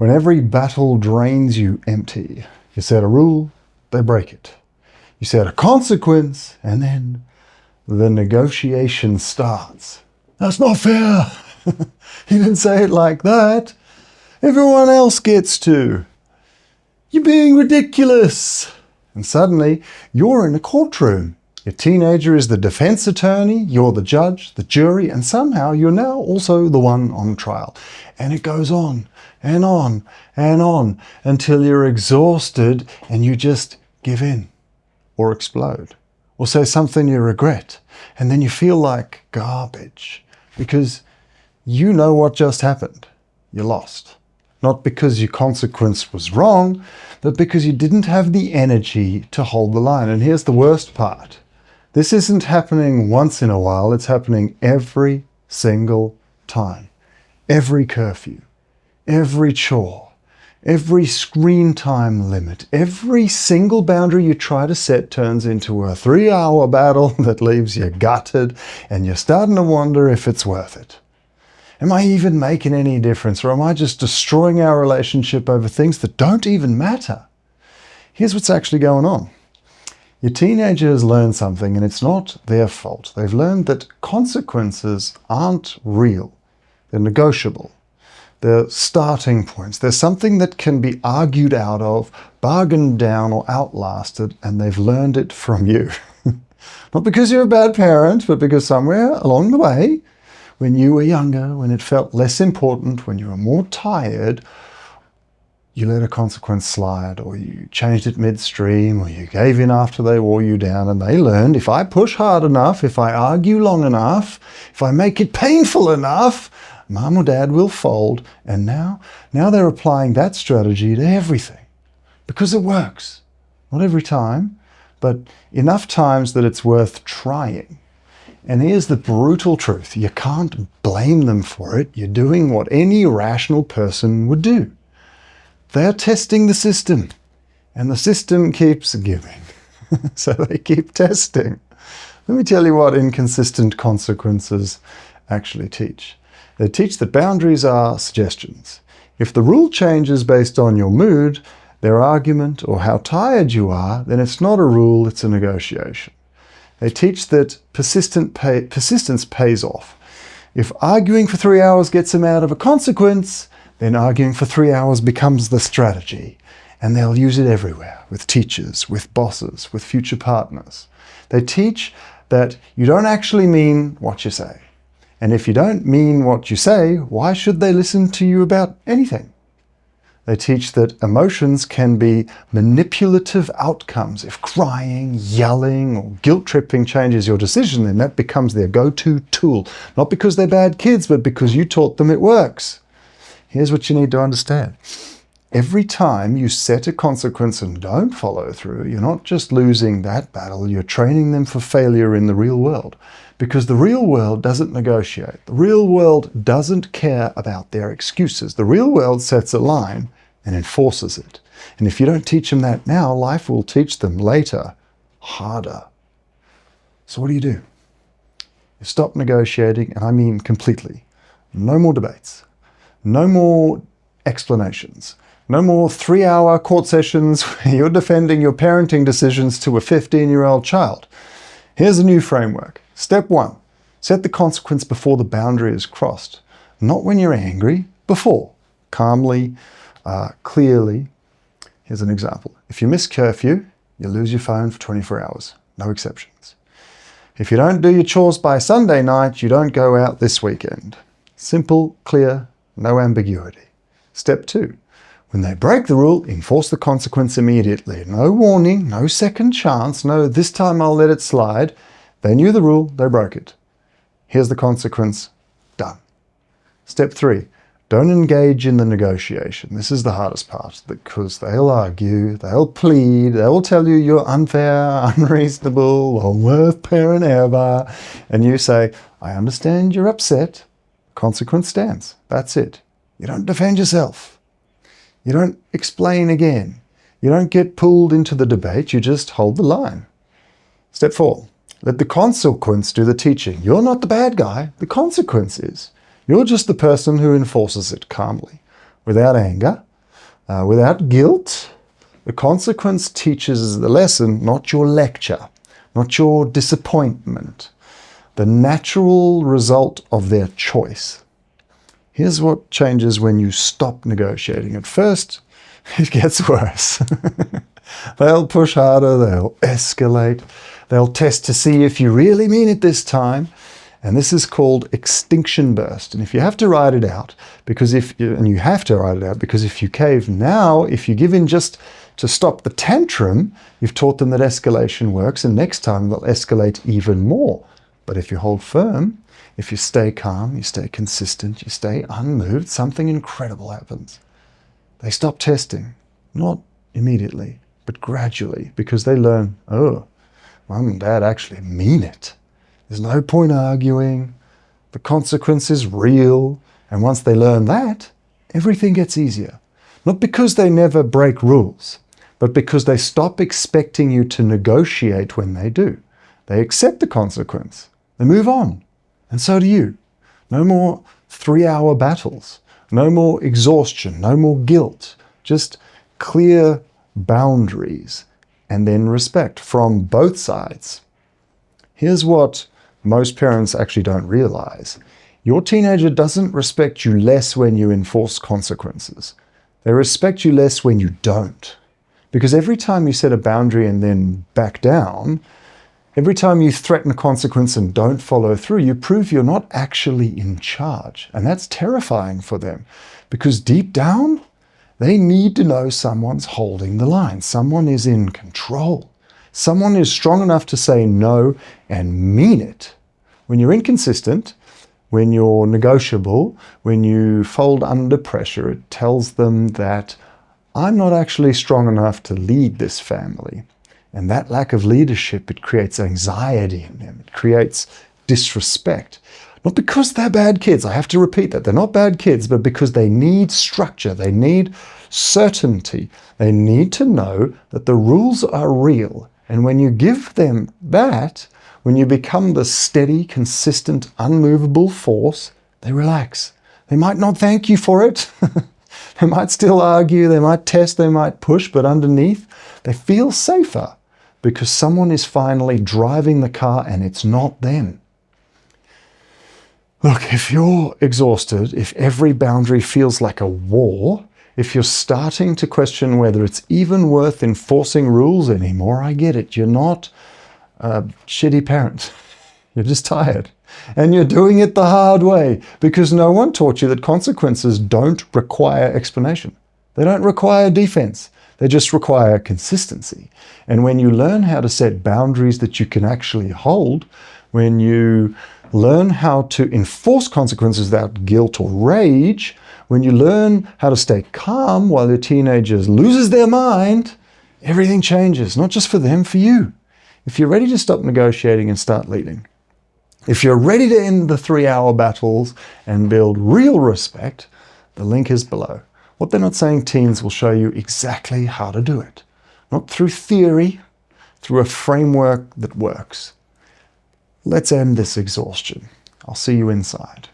When every battle drains you empty, you set a rule, they break it. You set a consequence, and then the negotiation starts. That's not fair. You didn't say it like that. Everyone else gets to. You're being ridiculous. And suddenly, you're in a courtroom. Your teenager is the defense attorney, you're the judge, the jury, and somehow you're now also the one on trial. And it goes on and on and on until you're exhausted and you just give in or explode or say something you regret. And then you feel like garbage because you know what just happened. You lost. Not because your consequence was wrong, but because you didn't have the energy to hold the line. And here's the worst part. This isn't happening once in a while, it's happening every single time. Every curfew, every chore, every screen time limit, every single boundary you try to set turns into a 3-hour battle that leaves you gutted and you're starting to wonder if it's worth it. Am I even making any difference, or am I just destroying our relationship over things that don't even matter? Here's what's actually going on. Your teenager has learned something, and it's not their fault. They've learned that consequences aren't real. They're negotiable. They're starting points. They're something that can be argued out of, bargained down, or outlasted, and they've learned it from you. Not because you're a bad parent, but because somewhere along the way, when you were younger, when it felt less important, when you were more tired, you let a consequence slide, or you changed it midstream, or you gave in after they wore you down, and they learned, if I push hard enough, if I argue long enough, if I make it painful enough, Mom or Dad will fold. And now they're applying that strategy to everything. Because it works. Not every time, but enough times that it's worth trying. And here's the brutal truth. You can't blame them for it. You're doing what any rational person would do. They're testing the system, and the system keeps giving. So they keep testing. Let me tell you what inconsistent consequences actually teach. They teach that boundaries are suggestions. If the rule changes based on your mood, their argument, or how tired you are, then it's not a rule, it's a negotiation. They teach that persistence pays off. If arguing for 3 hours gets them out of a consequence, then arguing for 3 hours becomes the strategy. And they'll use it everywhere, with teachers, with bosses, with future partners. They teach that you don't actually mean what you say. And if you don't mean what you say, why should they listen to you about anything? They teach that emotions can be manipulative outcomes. If crying, yelling, or guilt-tripping changes your decision, then that becomes their go-to tool. Not because they're bad kids, but because you taught them it works. Here's what you need to understand. Every time you set a consequence and don't follow through, you're not just losing that battle, you're training them for failure in the real world. Because the real world doesn't negotiate. The real world doesn't care about their excuses. The real world sets a line and enforces it. And if you don't teach them that now, life will teach them later, harder. So what do? You stop negotiating, and I mean completely. No more debates. No more explanations. No more 3-hour court sessions where you're defending your parenting decisions to a 15-year-old child. Here's a new framework. Step 1, set the consequence before the boundary is crossed. Not when you're angry, before. Calmly, clearly. Here's an example. If you miss curfew, you lose your phone for 24 hours. No exceptions. If you don't do your chores by Sunday night, you don't go out this weekend. Simple, clear, no ambiguity. Step 2, when they break the rule, enforce the consequence immediately. No warning, no second chance, no this time I'll let it slide. They knew the rule, they broke it. Here's the consequence, done. Step 3, don't engage in the negotiation. This is the hardest part because they'll argue, they'll plead, they'll tell you you're unfair, unreasonable, or worst parent ever. And you say, I understand you're upset. Consequence stands. That's it. You don't defend yourself. You don't explain again. You don't get pulled into the debate, you just hold the line. Step 4. Let the consequence do the teaching. You're not the bad guy. The consequence is. You're just the person who enforces it calmly, without anger, Without guilt, the consequence teaches the lesson, not your lecture, not your disappointment, the natural result of their choice. Here's what changes when you stop negotiating. At first, it gets worse. They'll push harder, they'll escalate, they'll test to see if you really mean it this time. And this is called extinction burst. And if you have to write it out, because if you cave now, if you give in just to stop the tantrum, you've taught them that escalation works, and next time they'll escalate even more. But if you hold firm, if you stay calm, you stay consistent, you stay unmoved, something incredible happens. They stop testing, not immediately, but gradually, because they learn, oh, Mum and Dad actually mean it. There's no point arguing. The consequence is real. And once they learn that, everything gets easier. Not because they never break rules, but because they stop expecting you to negotiate when they do. They accept the consequence. They move on. And so do you. No more 3-hour battles. No more exhaustion. No more guilt. Just clear boundaries and then respect from both sides. Here's what most parents actually don't realize. Your teenager doesn't respect you less when you enforce consequences. They respect you less when you don't. Because every time you set a boundary and then back down, every time you threaten a consequence and don't follow through, you prove you're not actually in charge. And that's terrifying for them. Because deep down, they need to know someone's holding the line. Someone is in control. Someone is strong enough to say no and mean it. When you're inconsistent, when you're negotiable, when you fold under pressure, it tells them that I'm not actually strong enough to lead this family. And that lack of leadership, it creates anxiety in them. It creates disrespect. Not because they're bad kids. I have to repeat that. They're not bad kids, but because they need structure. They need certainty. They need to know that the rules are real. And when you give them that, when you become the steady, consistent, unmovable force, they relax. They might not thank you for it. They might still argue, they might test, they might push, but underneath, they feel safer because someone is finally driving the car and it's not them. Look, if you're exhausted, if every boundary feels like a war, if you're starting to question whether it's even worth enforcing rules anymore, I get it. You're not a shitty parent. You're just tired. And you're doing it the hard way because no one taught you that consequences don't require explanation. They don't require defense. They just require consistency. And when you learn how to set boundaries that you can actually hold, when you learn how to enforce consequences without guilt or rage, when you learn how to stay calm while your teenager loses their mind, everything changes, not just for them, for you. If you're ready to stop negotiating and start leading, if you're ready to end the 3-hour battles and build real respect, the link is below. What they're not saying, teens will show you exactly how to do it. Not through theory, through a framework that works. Let's end this exhaustion. I'll see you inside.